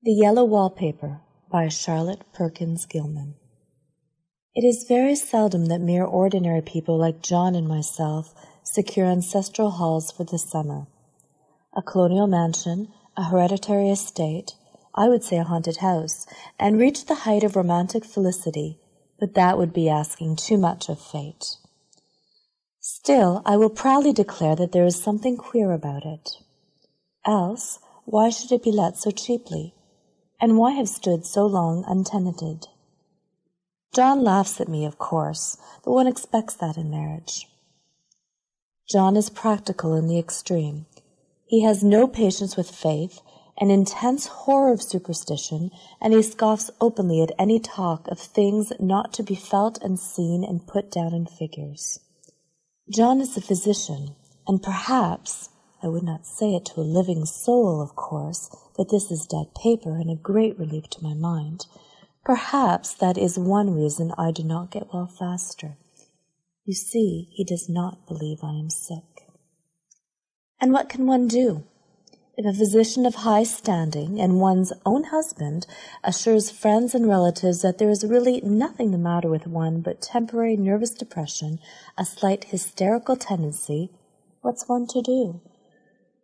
The Yellow Wallpaper by Charlotte Perkins Gilman. It is very seldom that mere ordinary people like John and myself secure ancestral halls for the summer. A colonial mansion, a hereditary estate, I would say a haunted house, and reach the height of romantic felicity, but that would be asking too much of fate. Still, I will proudly declare that there is something queer about it. Else, why should it be let so cheaply? And why have stood so long untenanted? John laughs at me, of course, but one expects that in marriage. John is practical in the extreme. He has no patience with faith, an intense horror of superstition, and he scoffs openly at any talk of things not to be felt and seen and put down in figures. John is a physician, and perhaps, I would not say it to a living soul, of course, that this is dead paper and a great relief to my mind. Perhaps that is one reason I do not get well faster. You see, he does not believe I am sick. And what can one do? If a physician of high standing and one's own husband assures friends and relatives that there is really nothing the matter with one but temporary nervous depression, a slight hysterical tendency, what's one to do?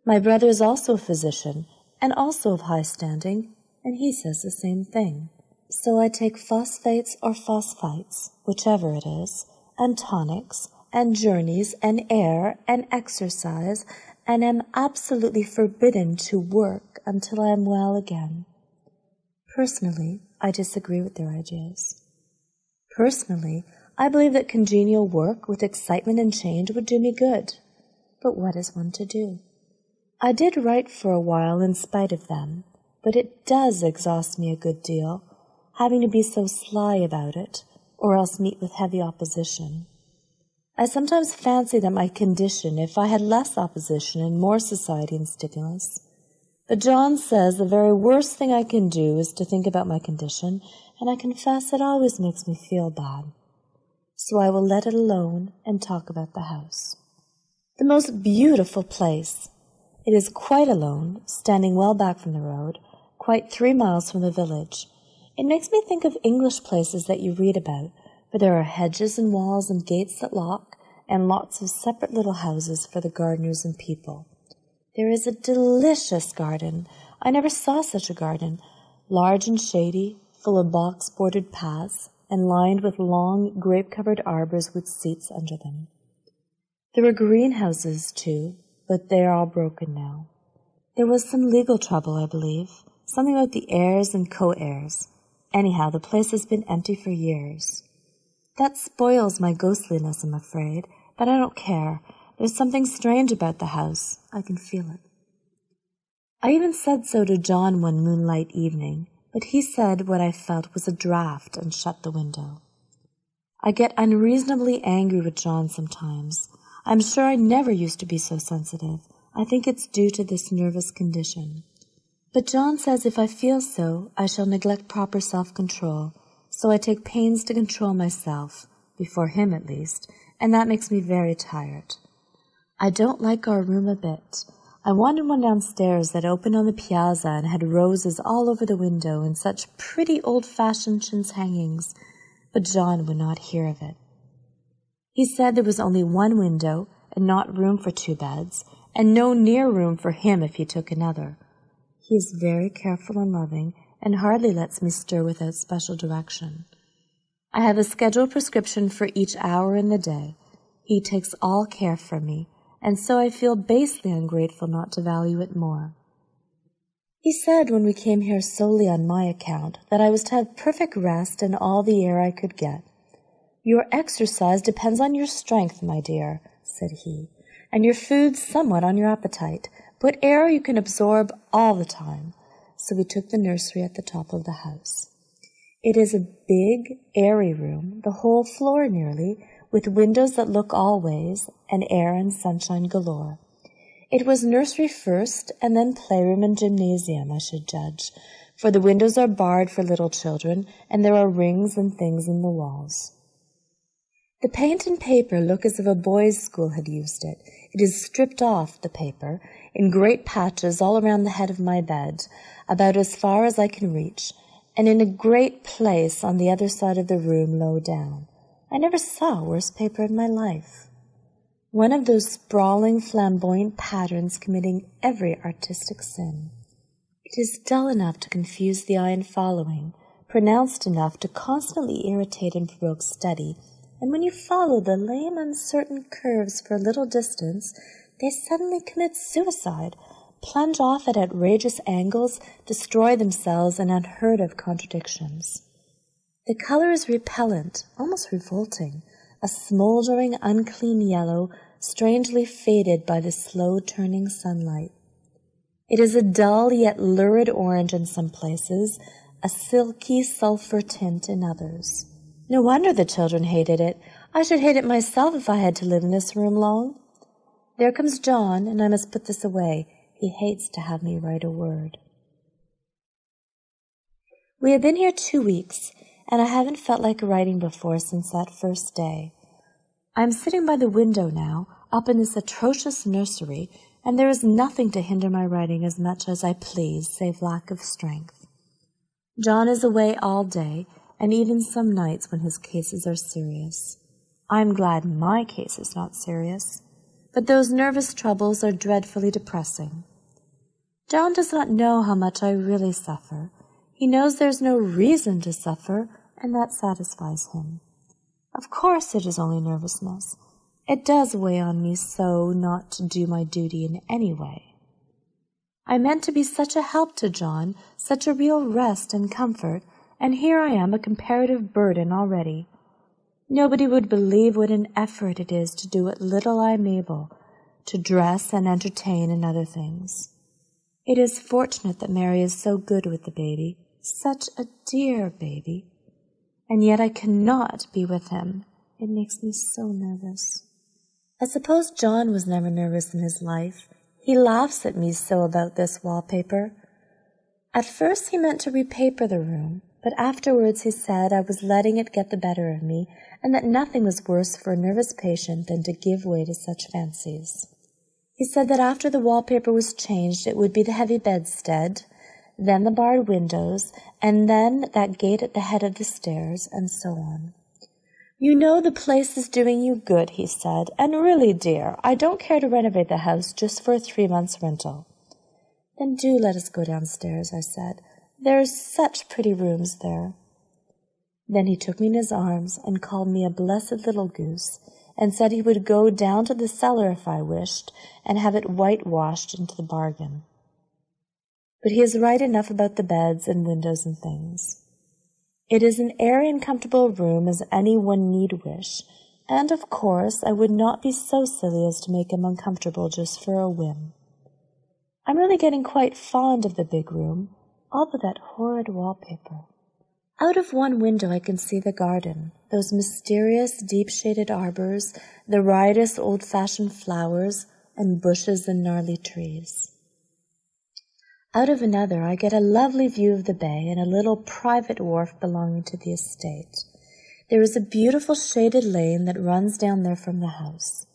My brother is also a physician, and also of high standing, and he says the same thing. So I take phosphates or phosphites, whichever it is, and tonics, and journeys, and air, and exercise, and am absolutely forbidden to work until I am well again. Personally, I disagree with their ideas. Personally, I believe that congenial work with excitement and change would do me good. But what is one to do? I did write for a while in spite of them, but it does exhaust me a good deal, having to be so sly about it, or else meet with heavy opposition. I sometimes fancy that my condition, if I had less opposition and more society and stimulus. But John says the very worst thing I can do is to think about my condition, and I confess it always makes me feel bad. So I will let it alone and talk about the house. The most beautiful place. It is quite alone, standing well back from the road, quite 3 miles from the village. It makes me think of English places that you read about, for there are hedges and walls and gates that lock, and lots of separate little houses for the gardeners and people. There is a delicious garden. I never saw such a garden, large and shady, full of box-bordered paths, and lined with long, grape-covered arbors with seats under them. There were greenhouses, too, but they are all broken now. There was some legal trouble, I believe, something about the heirs and co-heirs. Anyhow, the place has been empty for years. That spoils my ghostliness, I'm afraid, but I don't care. There's something strange about the house. I can feel it. I even said so to John one moonlight evening, but he said what I felt was a draught and shut the window. I get unreasonably angry with John sometimes. I'm sure I never used to be so sensitive. I think it's due to this nervous condition. But John says if I feel so, I shall neglect proper self-control, so I take pains to control myself, before him at least, and that makes me very tired. I don't like our room a bit. I wanted one downstairs that opened on the piazza and had roses all over the window and such pretty old-fashioned chintz hangings, but John would not hear of it. He said there was only one window and not room for 2 beds, and no near room for him if he took another. He is very careful and loving, and hardly lets me stir without special direction. I have a scheduled prescription for each hour in the day. He takes all care for me, and so I feel basely ungrateful not to value it more. He said when we came here solely on my account that I was to have perfect rest and all the air I could get. Your exercise depends on your strength, my dear, said he, and your food somewhat on your appetite, but air you can absorb all the time. So we took the nursery at the top of the house. It is a big, airy room, the whole floor nearly, with windows that look all ways, and air and sunshine galore. It was nursery first, and then playroom and gymnasium, I should judge, for the windows are barred for little children, and there are rings and things in the walls. The paint and paper look as if a boys' school had used it. It is stripped off, the paper, in great patches all around the head of my bed, about as far as I can reach, and in a great place on the other side of the room low down. I never saw worse paper in my life. One of those sprawling, flamboyant patterns committing every artistic sin. It is dull enough to confuse the eye in following, pronounced enough to constantly irritate and provoke study, and when you follow the lame, uncertain curves for a little distance, they suddenly commit suicide, plunge off at outrageous angles, destroy themselves in unheard-of contradictions. The color is repellent, almost revolting, a smoldering, unclean yellow, strangely faded by the slow-turning sunlight. It is a dull yet lurid orange in some places, a silky sulphur tint in others. No wonder the children hated it. I should hate it myself if I had to live in this room long. There comes John, and I must put this away. He hates to have me write a word. We have been here 2 weeks, and I haven't felt like writing before since that first day. I am sitting by the window now, up in this atrocious nursery, and there is nothing to hinder my writing as much as I please, save lack of strength. John is away all day, and even some nights when his cases are serious. I am glad my case is not serious, but those nervous troubles are dreadfully depressing. John does not know how much I really suffer. He knows there's no reason to suffer, and that satisfies him. Of course it is only nervousness. It does weigh on me so not to do my duty in any way. I meant to be such a help to John, such a real rest and comfort, and here I am a comparative burden already. Nobody would believe what an effort it is to do what little I am able, to dress and entertain and other things. It is fortunate that Mary is so good with the baby, such a dear baby, and yet I cannot be with him. It makes me so nervous. I suppose John was never nervous in his life. He laughs at me so about this wallpaper. At first he meant to repaper the room, but afterwards he said I was letting it get the better of me, and that nothing was worse for a nervous patient than to give way to such fancies. He said that after the wallpaper was changed it would be the heavy bedstead, then the barred windows, and then that gate at the head of the stairs, and so on. You know the place is doing you good, he said, and really, dear, I don't care to renovate the house just for a 3 months' rental. Then do let us go downstairs, I said. There are such pretty rooms there. Then he took me in his arms and called me a blessed little goose, and said he would go down to the cellar if I wished, and have it whitewashed into the bargain. But he is right enough about the beds and windows and things. It is an airy and comfortable room as any one need wish, and of course I would not be so silly as to make him uncomfortable just for a whim. I'm really getting quite fond of the big room, all but that horrid wallpaper. Out of one window I can see the garden, those mysterious deep-shaded arbors, the riotous old-fashioned flowers, and bushes and gnarly trees. Out of another I get a lovely view of the bay and a little private wharf belonging to the estate. There is a beautiful shaded lane that runs down there from the house.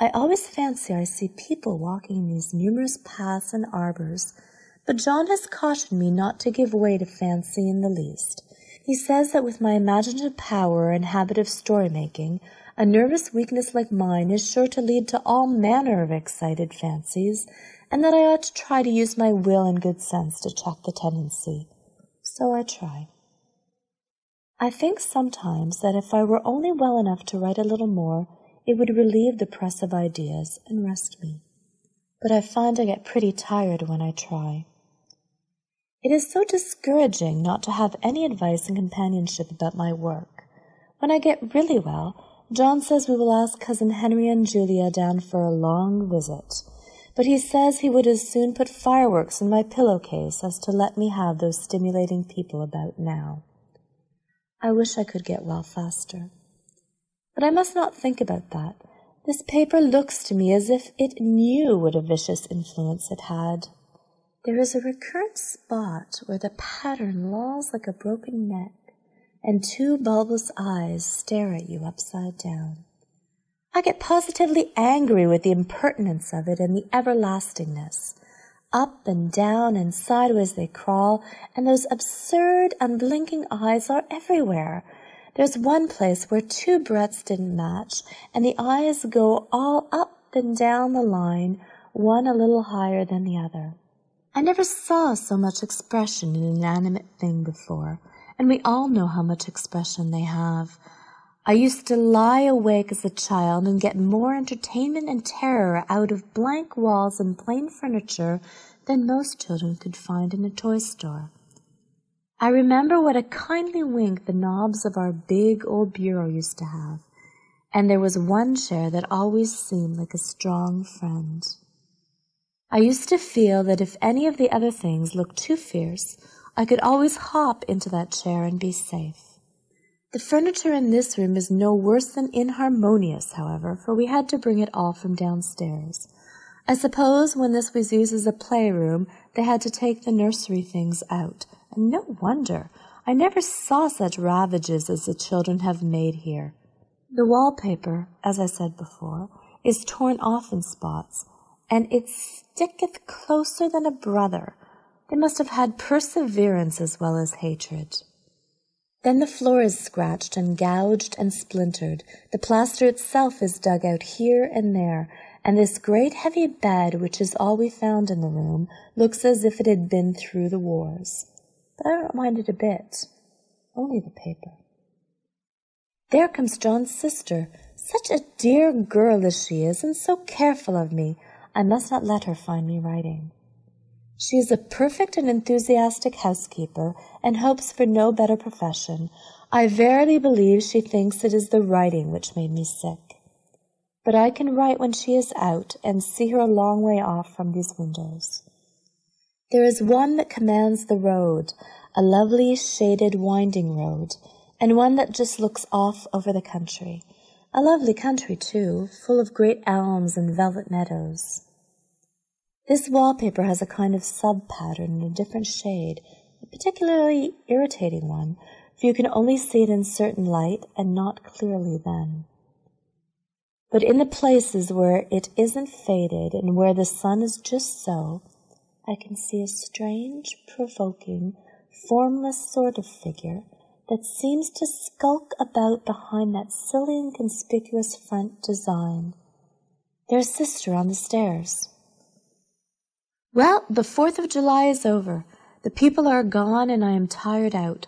I always fancy I see people walking in these numerous paths and arbors, but John has cautioned me not to give way to fancy in the least. He says that with my imaginative power and habit of story-making, a nervous weakness like mine is sure to lead to all manner of excited fancies, and that I ought to try to use my will and good sense to check the tendency. So I try. I think sometimes that if I were only well enough to write a little more, it would relieve the press of ideas and rest me. But I find I get pretty tired when I try. It is so discouraging not to have any advice and companionship about my work. When I get really well, John says we will ask Cousin Henry and Julia down for a long visit, but he says he would as soon put fireworks in my pillowcase as to let me have those stimulating people about now. I wish I could get well faster. But I must not think about that. This paper looks to me as if it knew what a vicious influence it had. There is a recurrent spot where the pattern lolls like a broken neck, and two bulbous eyes stare at you upside down. I get positively angry with the impertinence of it and the everlastingness. Up and down and sideways they crawl, and those absurd, unblinking eyes are everywhere. There's one place where two breadths didn't match, and the eyes go all up and down the line, one a little higher than the other. I never saw so much expression in an inanimate thing before, and we all know how much expression they have. I used to lie awake as a child and get more entertainment and terror out of blank walls and plain furniture than most children could find in a toy store. I remember what a kindly wink the knobs of our big old bureau used to have, and there was one chair that always seemed like a strong friend. I used to feel that if any of the other things looked too fierce, I could always hop into that chair and be safe. The furniture in this room is no worse than inharmonious, however, for we had to bring it all from downstairs. I suppose when this was used as a playroom, they had to take the nursery things out, and no wonder. I never saw such ravages as the children have made here. The wallpaper, as I said before, is torn off in spots, and it sticketh closer than a brother. They must have had perseverance as well as hatred. Then the floor is scratched and gouged and splintered. The plaster itself is dug out here and there, and this great heavy bed, which is all we found in the room, looks as if it had been through the wars. But I don't mind it a bit. Only the paper. There comes John's sister. Such a dear girl as she is, and so careful of me. I must not let her find me writing. She is a perfect and enthusiastic housekeeper, and hopes for no better profession. I verily believe she thinks it is the writing which made me sick. But I can write when she is out, and see her a long way off from these windows. There is one that commands the road, a lovely shaded winding road, and one that just looks off over the country. A lovely country, too, full of great elms and velvet meadows. This wallpaper has a kind of sub-pattern in a different shade, a particularly irritating one, for you can only see it in certain light and not clearly then. But in the places where it isn't faded and where the sun is just so, I can see a strange, provoking, formless sort of figure that seems to skulk about behind that silly and conspicuous front design. There's Sister on the stairs. Well, the 4th of July is over. The people are gone, and I am tired out.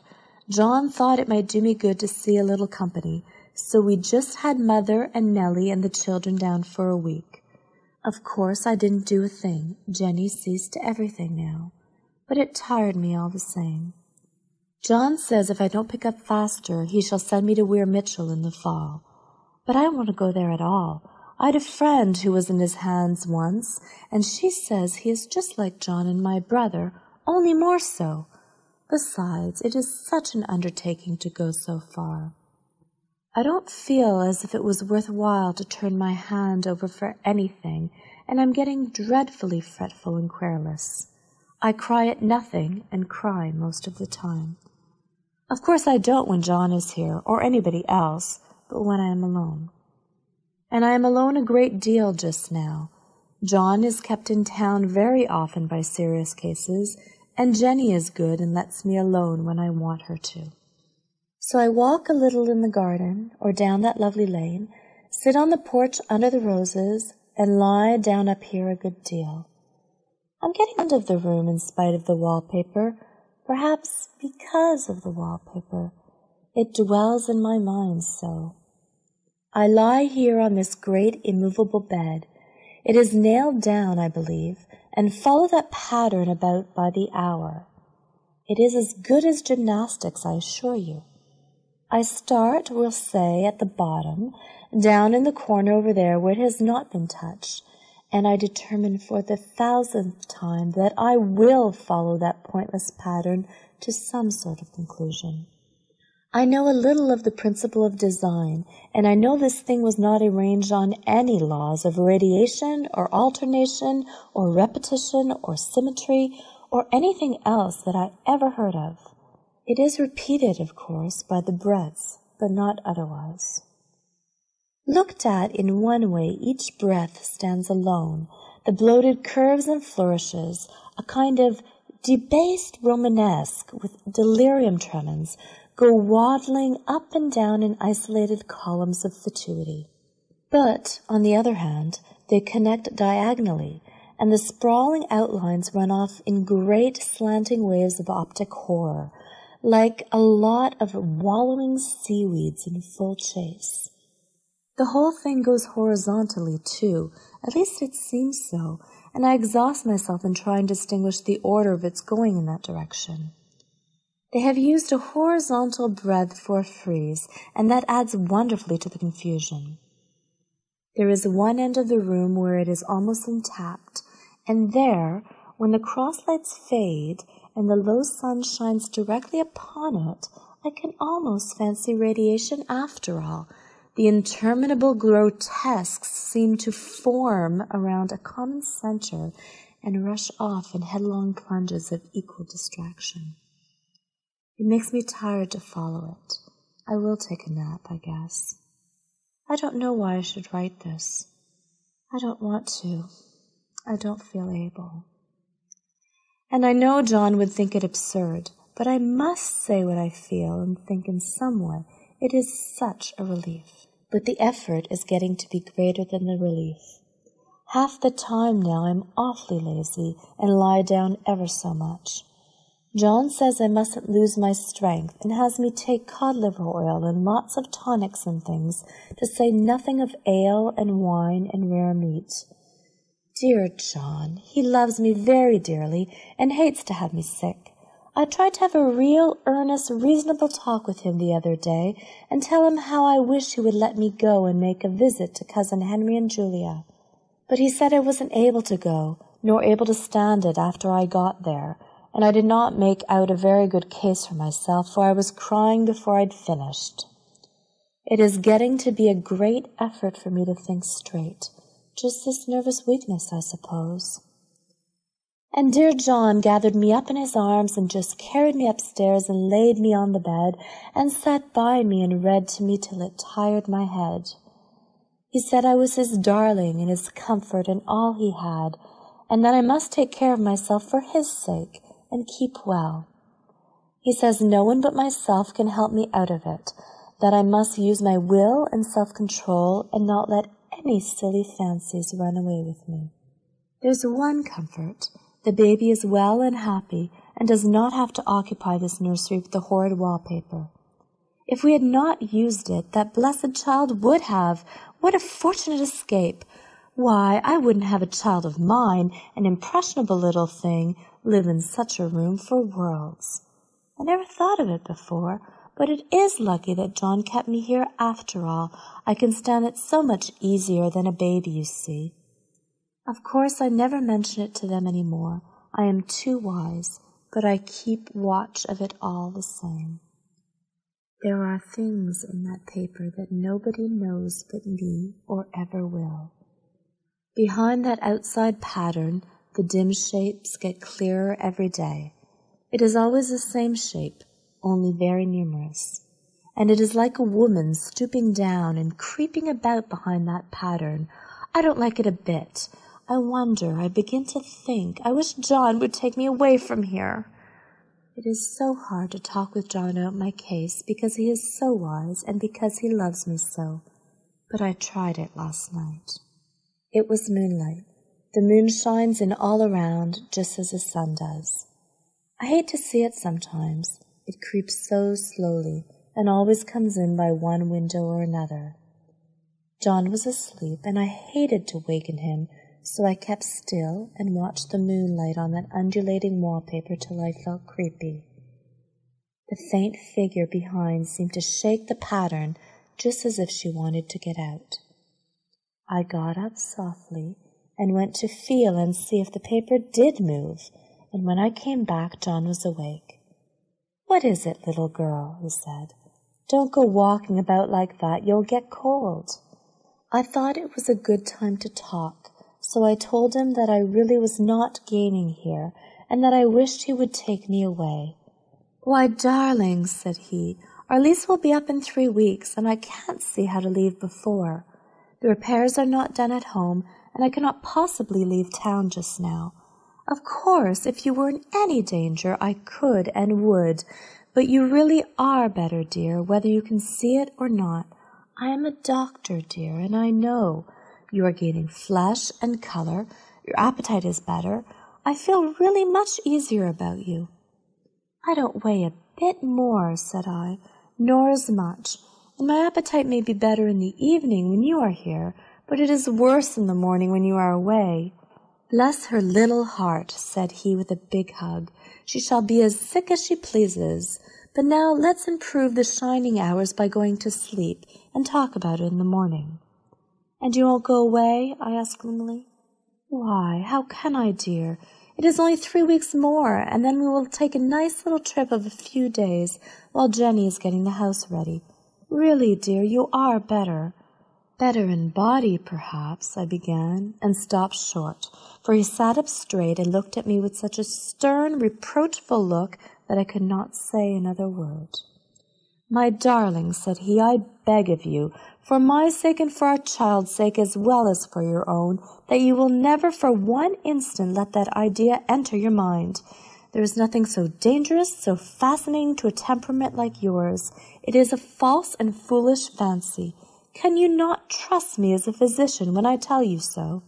John thought it might do me good to see a little company, so we just had Mother and Nellie and the children down for a week. Of course, I didn't do a thing. Jenny sees to everything now. But it tired me all the same. John says if I don't pick up faster, he shall send me to Weir Mitchell in the fall. But I don't want to go there at all. I had a friend who was in his hands once, and she says he is just like John and my brother, only more so. Besides, it is such an undertaking to go so far. I don't feel as if it was worth while to turn my hand over for anything, and I'm getting dreadfully fretful and querulous. I cry at nothing and cry most of the time. Of course I don't when John is here, or anybody else, but when I am alone. And I am alone a great deal just now. John is kept in town very often by serious cases, and Jenny is good and lets me alone when I want her to. So I walk a little in the garden, or down that lovely lane, sit on the porch under the roses, and lie down up here a good deal. I'm getting fond of the room in spite of the wallpaper, perhaps because of the wallpaper. It dwells in my mind so. I lie here on this great immovable bed. It is nailed down, I believe, and follow that pattern about by the hour. It is as good as gymnastics, I assure you. I start, we'll say, at the bottom, down in the corner over there where it has not been touched, and I determine for the 1000th time that I will follow that pointless pattern to some sort of conclusion. I know a little of the principle of design, and I know this thing was not arranged on any laws of radiation or alternation or repetition or symmetry or anything else that I ever heard of. It is repeated, of course, by the breaths, but not otherwise. Looked at in one way, each breath stands alone. The bloated curves and flourishes, a kind of debased Romanesque with delirium tremens, go waddling up and down in isolated columns of fatuity. But, on the other hand, they connect diagonally, and the sprawling outlines run off in great slanting waves of optic horror, like a lot of wallowing seaweeds in full chase. The whole thing goes horizontally, too, at least it seems so, and I exhaust myself in trying to distinguish the order of its going in that direction. They have used a horizontal breadth for a frieze, and that adds wonderfully to the confusion. There is one end of the room where it is almost intact, and there, when the crosslights fade and the low sun shines directly upon it, I can almost fancy radiation after all. The interminable grotesques seem to form around a common center and rush off in headlong plunges of equal distraction. It makes me tired to follow it. I will take a nap, I guess. I don't know why I should write this. I don't want to. I don't feel able. And I know John would think it absurd, but I must say what I feel and think in some way. It is such a relief. But the effort is getting to be greater than the relief. Half the time now I'm awfully lazy and lie down ever so much. John says I mustn't lose my strength and has me take cod liver oil and lots of tonics and things, to say nothing of ale and wine and rare meat. Dear John, he loves me very dearly and hates to have me sick. I tried to have a real, earnest, reasonable talk with him the other day and tell him how I wish he would let me go and make a visit to Cousin Henry and Julia. But he said I wasn't able to go, nor able to stand it after I got there, and I did not make out a very good case for myself, for I was crying before I'd finished. It is getting to be a great effort for me to think straight. Just this nervous weakness, I suppose. And dear John gathered me up in his arms and just carried me upstairs and laid me on the bed and sat by me and read to me till it tired my head. He said I was his darling and his comfort and all he had, and that I must take care of myself for his sake and keep well. He says no one but myself can help me out of it, that I must use my will and self-control and not let any silly fancies run away with me. There's one comfort. The baby is well and happy and does not have to occupy this nursery with the horrid wallpaper. If we had not used it, that blessed child would have. What a fortunate escape! Why, I wouldn't have a child of mine, an impressionable little thing, live in such a room for worlds. I never thought of it before, but it is lucky that John kept me here after all. I can stand it so much easier than a baby, you see. Of course, I never mention it to them any more. I am too wise, but I keep watch of it all the same. There are things in that paper that nobody knows but me or ever will. Behind that outside pattern, the dim shapes get clearer every day. It is always the same shape, only very numerous. And it is like a woman stooping down and creeping about behind that pattern. I don't like it a bit. I wonder, I begin to think, I wish John would take me away from here. It is so hard to talk with John about my case because he is so wise and because he loves me so. But I tried it last night. It was moonlight. The moon shines in all around just as the sun does. I hate to see it sometimes. It creeps so slowly and always comes in by one window or another. John was asleep and I hated to waken him, so I kept still and watched the moonlight on that undulating wallpaper till I felt creepy. The faint figure behind seemed to shake the pattern just as if she wanted to get out. I got up softly and went to feel and see if the paper did move, and when I came back John was awake. "What is it, little girl?" he said. "Don't go walking about like that, you'll get cold." I thought it was a good time to talk, so I told him that I really was not gaining here, and that I wished he would take me away. "Why, darling," said he, "our lease will be up in 3 weeks, and I can't see how to leave before. The repairs are not done at home, and I cannot possibly leave town just now. Of course, if you were in any danger, I could and would, but you really are better, dear, whether you can see it or not. I am a doctor, dear, and I know. You are gaining flesh and color. Your appetite is better. I feel really much easier about you." "I don't weigh a bit more," said I, "nor as much, and my appetite may be better in the evening when you are here, but it is worse in the morning when you are away." "Bless her little heart," said he with a big hug. "She shall be as sick as she pleases. But now let's improve the shining hours by going to sleep and talk about it in the morning." "And you won't go away?" I asked gloomily. "Why, how can I, dear? It is only 3 weeks more, and then we will take a nice little trip of a few days while Jenny is getting the house ready. Really, dear, you are better." "Better in body, perhaps," I began, and stopped short, for he sat up straight and looked at me with such a stern, reproachful look that I could not say another word. "My darling," said he, "I beg of you, for my sake and for our child's sake as well as for your own, that you will never for one instant let that idea enter your mind. There is nothing so dangerous, so fascinating to a temperament like yours. It is a false and foolish fancy. Can you not trust me as a physician when I tell you so?"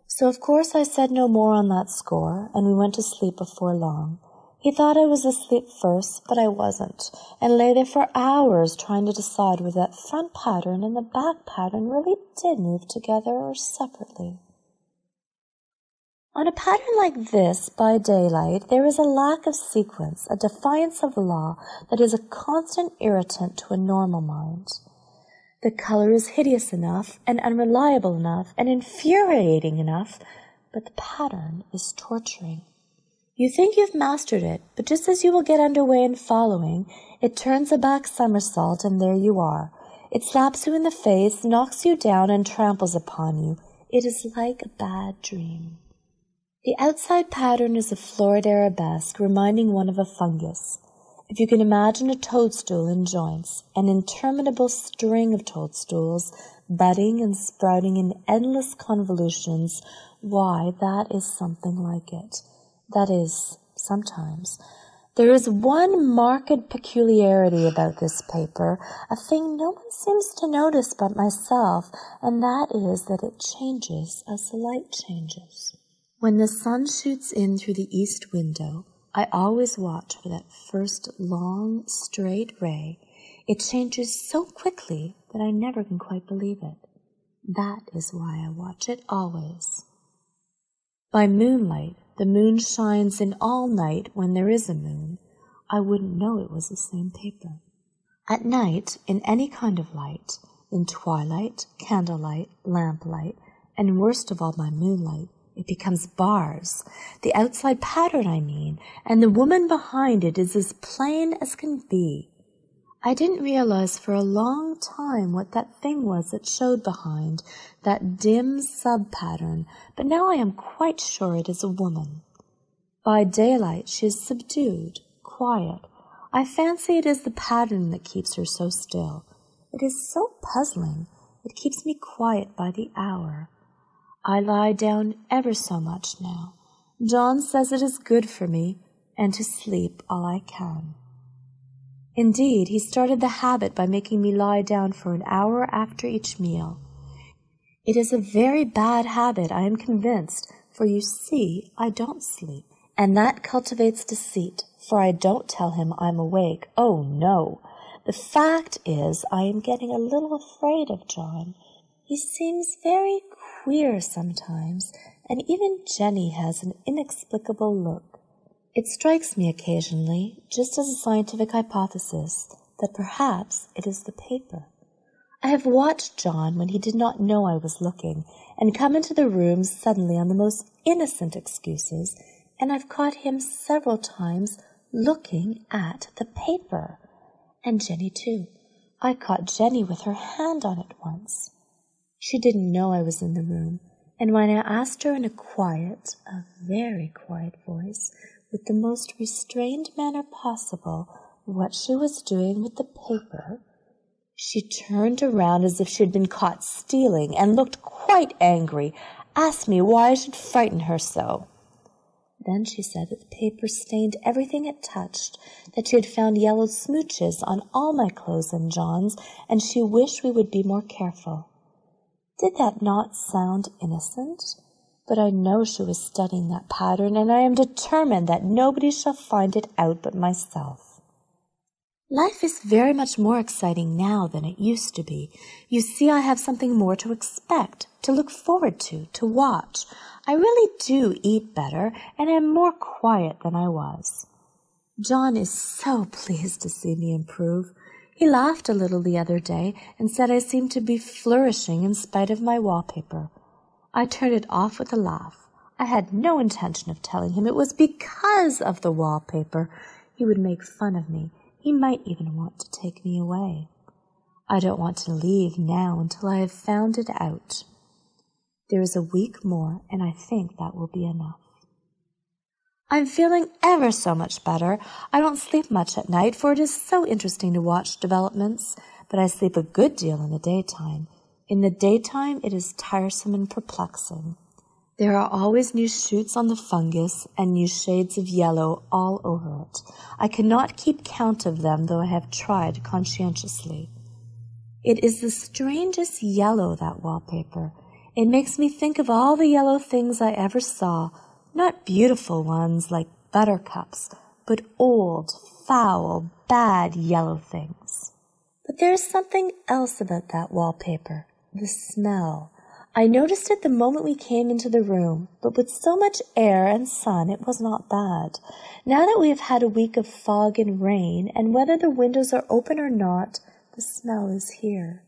So of course I said no more on that score, and we went to sleep before long. He thought I was asleep first, but I wasn't, and lay there for hours trying to decide whether that front pattern and the back pattern really did move together or separately. On a pattern like this, by daylight, there is a lack of sequence, a defiance of law that is a constant irritant to a normal mind. The color is hideous enough and unreliable enough and infuriating enough, but the pattern is torturing. You think you've mastered it, but just as you will get under way in following, it turns a back somersault and there you are. It slaps you in the face, knocks you down, and tramples upon you. It is like a bad dream. The outside pattern is a florid arabesque reminding one of a fungus. If you can imagine a toadstool in joints, an interminable string of toadstools, budding and sprouting in endless convolutions, why, that is something like it. That is, sometimes. There is one marked peculiarity about this paper, a thing no one seems to notice but myself, and that is that it changes as the light changes. When the sun shoots in through the east window, I always watch for that first long, straight ray. It changes so quickly that I never can quite believe it. That is why I watch it always. By moonlight, the moon shines in all night when there is a moon. I wouldn't know it was the same paper. At night, in any kind of light, in twilight, candlelight, lamplight, and worst of all by moonlight, it becomes bars, the outside pattern, I mean, and the woman behind it is as plain as can be. I didn't realize for a long time what that thing was that showed behind, that dim sub-pattern, but now I am quite sure it is a woman. By daylight she is subdued, quiet. I fancy it is the pattern that keeps her so still. It is so puzzling. It keeps me quiet by the hour. I lie down ever so much now. John says it is good for me, and to sleep all I can. Indeed, he started the habit by making me lie down for an hour after each meal. It is a very bad habit, I am convinced, for you see, I don't sleep, and that cultivates deceit, for I don't tell him I'm awake. Oh, no! The fact is, I am getting a little afraid of John. He seems very queer sometimes, and even Jenny has an inexplicable look. It strikes me occasionally, just as a scientific hypothesis, that perhaps it is the paper. I have watched John when he did not know I was looking, and come into the room suddenly on the most innocent excuses, and I've caught him several times looking at the paper. And Jenny, too. I caught Jenny with her hand on it once. She didn't know I was in the room, and when I asked her in a quiet, a very quiet voice, with the most restrained manner possible, what she was doing with the paper, she turned around as if she had been caught stealing and looked quite angry, asked me why I should frighten her so. Then she said that the paper stained everything it touched, that she had found yellow smooches on all my clothes and John's, and she wished we would be more careful. Did that not sound innocent? But I know she was studying that pattern, and I am determined that nobody shall find it out but myself. Life is very much more exciting now than it used to be. You see, I have something more to expect, to look forward to watch. I really do eat better, and am more quiet than I was. John is so pleased to see me improve. He laughed a little the other day and said I seemed to be flourishing in spite of my wallpaper. I turned it off with a laugh. I had no intention of telling him it was because of the wallpaper. He would make fun of me. He might even want to take me away. I don't want to leave now until I have found it out. There is a week more, and I think that will be enough. I'm feeling ever so much better. I don't sleep much at night, for it is so interesting to watch developments, but I sleep a good deal in the daytime. In the daytime, it is tiresome and perplexing. There are always new shoots on the fungus and new shades of yellow all over it. I cannot keep count of them, though I have tried conscientiously. It is the strangest yellow, that wallpaper. It makes me think of all the yellow things I ever saw, not beautiful ones like buttercups, but old, foul, bad yellow things. But there is something else about that wallpaper, the smell. I noticed it the moment we came into the room, but with so much air and sun it was not bad. Now that we have had a week of fog and rain, and whether the windows are open or not, the smell is here.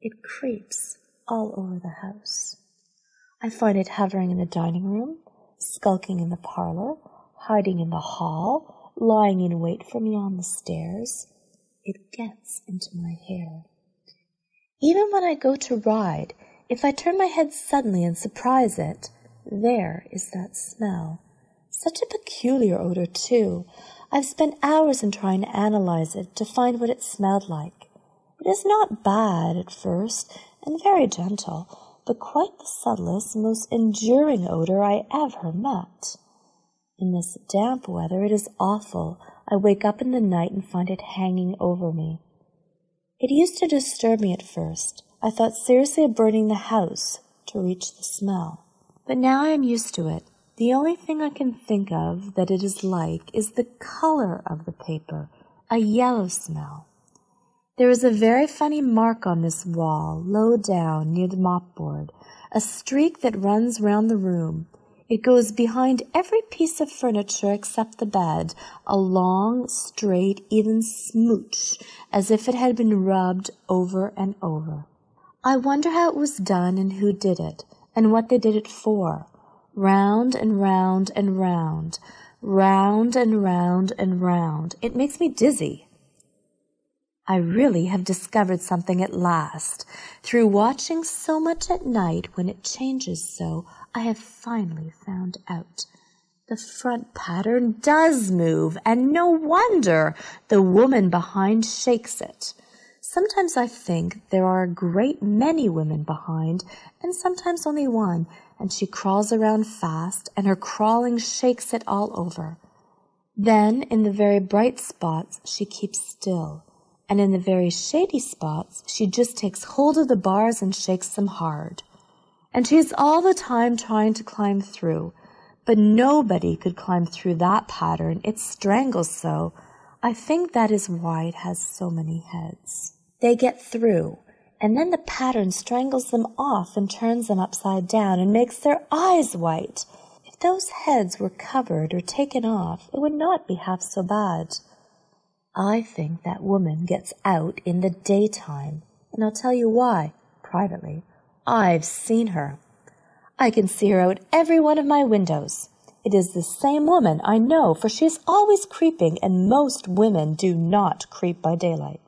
It creeps all over the house. I find it hovering in the dining room, skulking in the parlor, hiding in the hall, lying in wait for me on the stairs. It gets into my hair. Even when I go to ride, if I turn my head suddenly and surprise it, there is that smell. Such a peculiar odor, too. I've spent hours in trying to analyze it, to find what it smelled like. It is not bad at first, and very gentle, but quite the subtlest, most enduring odor I ever met. In this damp weather it is awful. I wake up in the night and find it hanging over me. It used to disturb me at first. I thought seriously of burning the house to reach the smell. But now I am used to it. The only thing I can think of that it is like is the color of the paper, a yellow smell. There is a very funny mark on this wall, low down near the mopboard, a streak that runs round the room. It goes behind every piece of furniture except the bed, a long, straight, even smooch, as if it had been rubbed over and over. I wonder how it was done and who did it, and what they did it for. Round and round and round, round and round and round. It makes me dizzy. I really have discovered something at last. Through watching so much at night when it changes so, I have finally found out. The front pattern does move, and no wonder the woman behind shakes it. Sometimes I think there are a great many women behind, and sometimes only one, and she crawls around fast, and her crawling shakes it all over. Then, in the very bright spots, she keeps still, and in the very shady spots, she just takes hold of the bars and shakes them hard. And she is all the time trying to climb through, but nobody could climb through that pattern. It strangles so. I think that is why it has so many heads. They get through, and then the pattern strangles them off and turns them upside down and makes their eyes white. If those heads were covered or taken off, it would not be half so bad. I think that woman gets out in the daytime, and I'll tell you why, privately. I've seen her. I can see her out every one of my windows. It is the same woman, I know, for she is always creeping, and most women do not creep by daylight.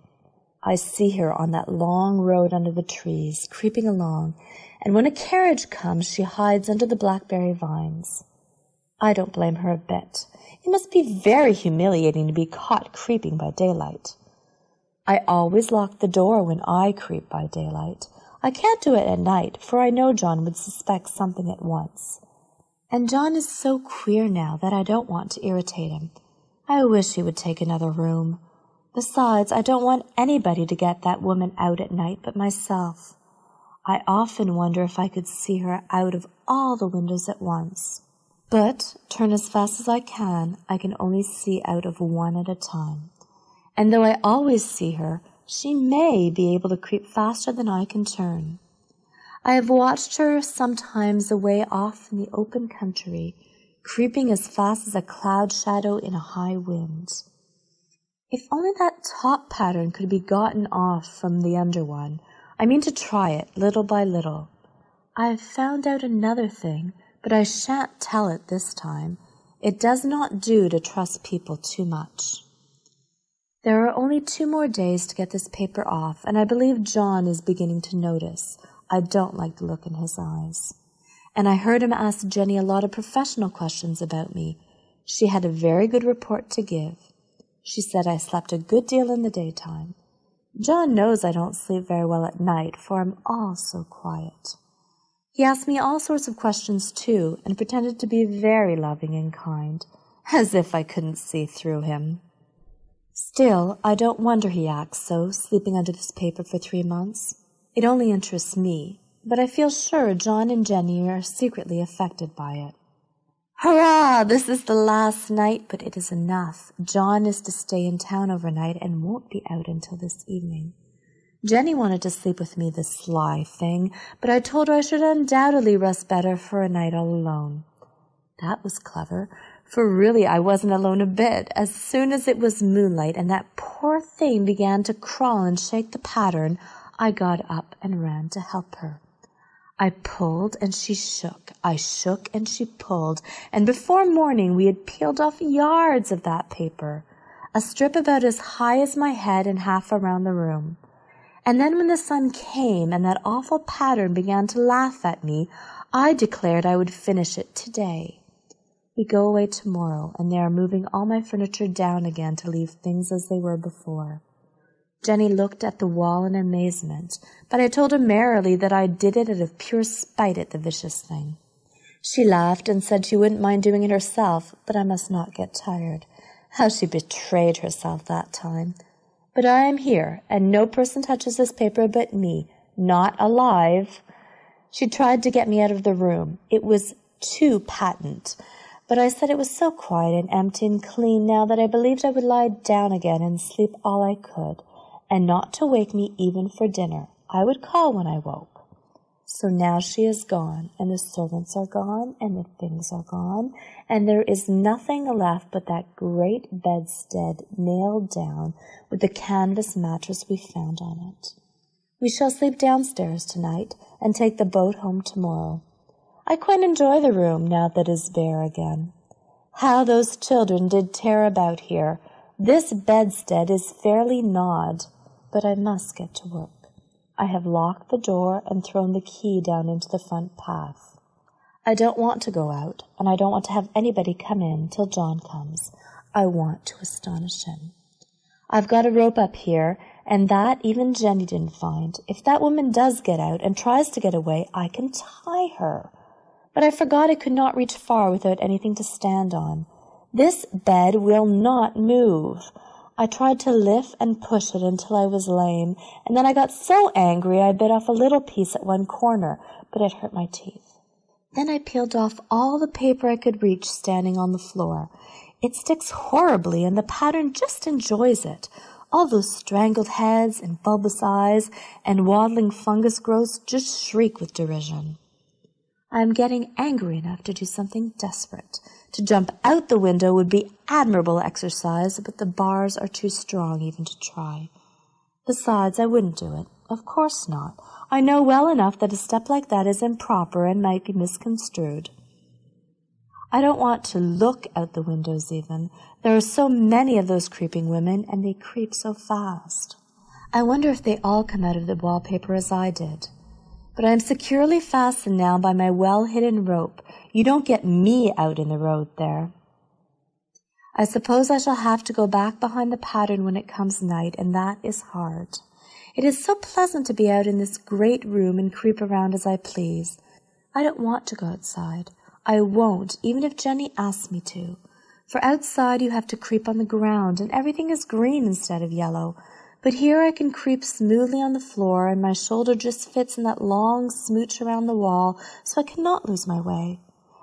I see her on that long road under the trees, creeping along, and when a carriage comes, she hides under the blackberry vines. I don't blame her a bit. It must be very humiliating to be caught creeping by daylight. I always lock the door when I creep by daylight. I can't do it at night, for I know John would suspect something at once. And John is so queer now that I don't want to irritate him. I wish he would take another room. Besides, I don't want anybody to get that woman out at night but myself. I often wonder if I could see her out of all the windows at once. But, turn as fast as I can only see out of one at a time. And though I always see her, she may be able to creep faster than I can turn. I have watched her sometimes away off in the open country, creeping as fast as a cloud shadow in a high wind. If only that top pattern could be gotten off from the under one. I mean to try it, little by little. I have found out another thing, but I shan't tell it this time. It does not do to trust people too much. There are only 2 more days to get this paper off, and I believe John is beginning to notice. I don't like the look in his eyes. And I heard him ask Jenny a lot of professional questions about me. She had a very good report to give. She said I slept a good deal in the daytime. John knows I don't sleep very well at night, for I'm all so quiet. He asked me all sorts of questions, too, and pretended to be very loving and kind, as if I couldn't see through him. Still, I don't wonder he acts so, sleeping under this paper for 3 months. It only interests me, but I feel sure John and Jenny are secretly affected by it. Hurrah! This is the last night, but it is enough. John is to stay in town overnight and won't be out until this evening. Jenny wanted to sleep with me, the sly thing, but I told her I should undoubtedly rest better for a night all alone. That was clever, for really I wasn't alone a bit. As soon as it was moonlight and that poor thing began to crawl and shake the pattern, I got up and ran to help her. I pulled and she shook. I shook and she pulled, and before morning we had peeled off yards of that paper, a strip about as high as my head and half around the room. And then when the sun came and that awful pattern began to laugh at me, I declared I would finish it today. We go away tomorrow, and they are moving all my furniture down again to leave things as they were before. Jenny looked at the wall in amazement, but I told her merrily that I did it out of pure spite at the vicious thing. She laughed and said she wouldn't mind doing it herself, but I must not get tired. How she betrayed herself that time. But I am here, and no person touches this paper but me, not alive. She tried to get me out of the room. It was too patent. But I said it was so quiet and empty and clean now that I believed I would lie down again and sleep all I could, and not to wake me even for dinner. I would call when I woke. So now she is gone, and the servants are gone, and the things are gone, and there is nothing left but that great bedstead nailed down with the canvas mattress we found on it. We shall sleep downstairs tonight and take the boat home tomorrow. I quite enjoy the room now that it is bare again. How those children did tear about here! This bedstead is fairly gnawed, but I must get to work. I have locked the door and thrown the key down into the front path. I don't want to go out, and I don't want to have anybody come in till John comes. I want to astonish him. I've got a rope up here, and that even Jenny didn't find. If that woman does get out and tries to get away, I can tie her. But I forgot I could not reach far without anything to stand on. This bed will not move. I tried to lift and push it until I was lame, and then I got so angry I bit off a little piece at one corner, but it hurt my teeth. Then I peeled off all the paper I could reach standing on the floor. It sticks horribly, and the pattern just enjoys it. All those strangled heads and bulbous eyes and waddling fungus growths just shriek with derision. I am getting angry enough to do something desperate. To jump out the window would be admirable exercise, but the bars are too strong even to try. Besides, I wouldn't do it. Of course not. I know well enough that a step like that is improper and might be misconstrued. I don't want to look out the windows even. There are so many of those creeping women, and they creep so fast. I wonder if they all come out of the wallpaper as I did. But I am securely fastened now by my well-hidden rope. You don't get me out in the road there. I suppose I shall have to go back behind the pattern when it comes night, and that is hard. It is so pleasant to be out in this great room and creep around as I please. I don't want to go outside. I won't, even if Jenny asks me to. For outside you have to creep on the ground, and everything is green instead of yellow. But here I can creep smoothly on the floor, and my shoulder just fits in that long smooch around the wall, so I cannot lose my way.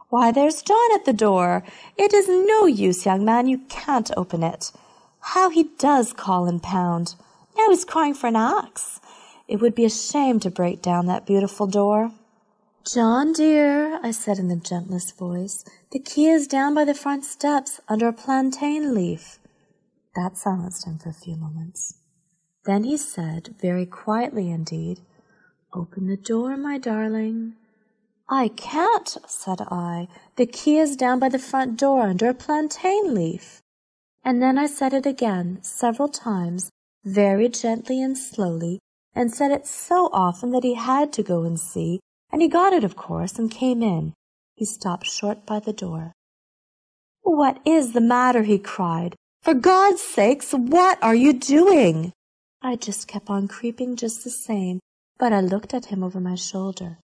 Why, there's John at the door. It is no use, young man, you can't open it. How he does call and pound. Now he's crying for an axe. It would be a shame to break down that beautiful door. John, dear, I said in the gentlest voice, the key is down by the front steps under a plantain leaf. That silenced him for a few moments. Then he said, very quietly indeed, Open the door, my darling. I can't, said I. The key is down by the front door under a plantain leaf. And then I said it again, several times, very gently and slowly, and said it so often that he had to go and see, and he got it, of course, and came in. He stopped short by the door. What is the matter? He cried. For God's sakes, what are you doing? I just kept on creeping just the same, but I looked at him over my shoulder.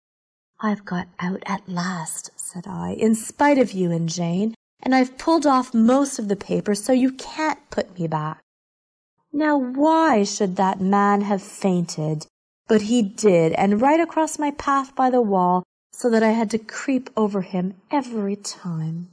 I've got out at last, said I, in spite of you and Jane, and I've pulled off most of the paper, so you can't put me back. Now why should that man have fainted? But he did, and right across my path by the wall, so that I had to creep over him every time.